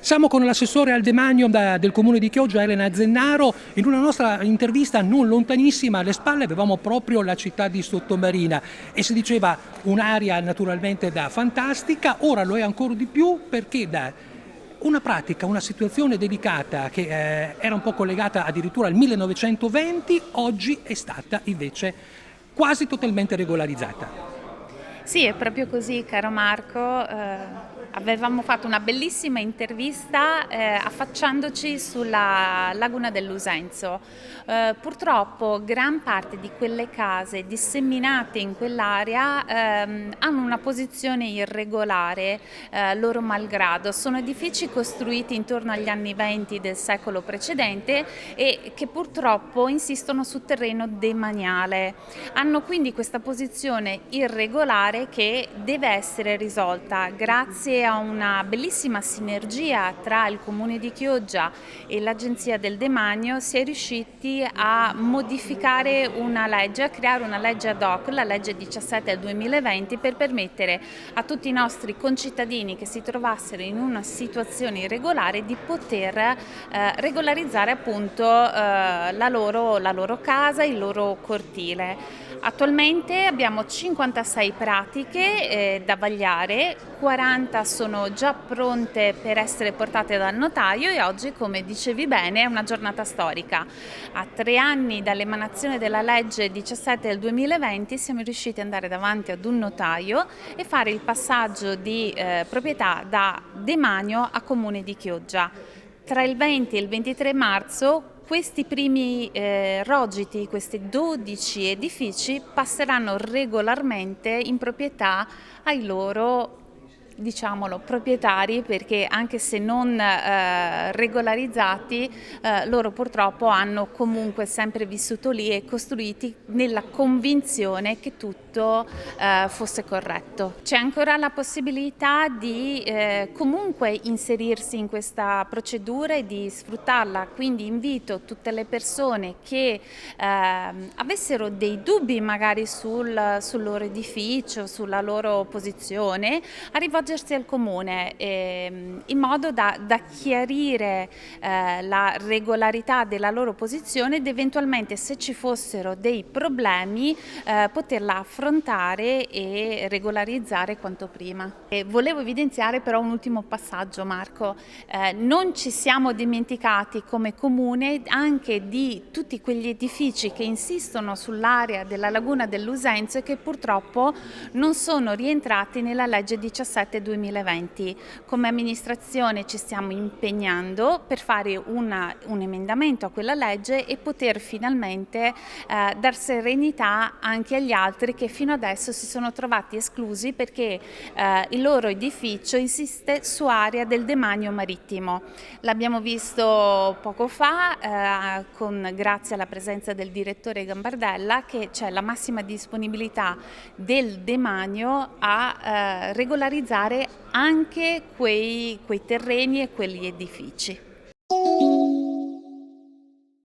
Siamo con l'assessore al demanio del comune di Chioggia, Elena Zennaro. In una nostra intervista non lontanissima, alle spalle avevamo proprio la città di Sottomarina e si diceva un'area naturalmente da fantastica, ora lo è ancora di più perché da una pratica, una situazione delicata che era un po' collegata addirittura al 1920, oggi è stata invece quasi totalmente regolarizzata. Sì, è proprio così, caro Marco. Avevamo fatto una bellissima intervista affacciandoci sulla laguna dell'Usenzo. Purtroppo gran parte di quelle case disseminate in quell'area hanno una posizione irregolare, loro malgrado. Sono edifici costruiti intorno agli anni 20 del secolo precedente e che purtroppo insistono su terreno demaniale. Hanno quindi questa posizione irregolare che deve essere risolta grazie a una bellissima sinergia tra il Comune di Chioggia e l'Agenzia del Demanio. Si è riusciti a modificare una legge, a creare una legge ad hoc, la legge 17 del 2020, per permettere a tutti i nostri concittadini che si trovassero in una situazione irregolare di poter regolarizzare appunto la loro casa, il loro cortile. Attualmente abbiamo 56 pratiche da vagliare, 40 sono già pronte per essere portate dal notaio e oggi, come dicevi bene, è una giornata storica. A 3 anni dall'emanazione della legge 17 del 2020 siamo riusciti ad andare davanti ad un notaio e fare il passaggio di proprietà da demanio a Comune di Chioggia. Tra il 20 e il 23 marzo questi primi rogiti, questi 12 edifici passeranno regolarmente in proprietà ai loro, diciamolo, proprietari, perché anche se non regolarizzati, loro purtroppo hanno comunque sempre vissuto lì e costruiti nella convinzione che tutto fosse corretto. C'è ancora la possibilità di comunque inserirsi in questa procedura e di sfruttarla, quindi invito tutte le persone che avessero dei dubbi magari sul loro edificio, sulla loro posizione, a rivolgersi al Comune in modo da chiarire la regolarità della loro posizione ed eventualmente, se ci fossero dei problemi, poterla affrontare e regolarizzare quanto prima. Volevo evidenziare però un ultimo passaggio, Marco. Non ci siamo dimenticati come Comune anche di tutti quegli edifici che insistono sull'area della laguna dell'Usenzo e che purtroppo non sono rientrati nella legge 17 2020. Come amministrazione ci stiamo impegnando per fare un emendamento a quella legge e poter finalmente dar serenità anche agli altri che fino adesso si sono trovati esclusi perché il loro edificio insiste su area del demanio marittimo. L'abbiamo visto poco fa grazie alla presenza del direttore Gambardella, che c'è la massima disponibilità del demanio a regolarizzare anche quei terreni e quegli edifici.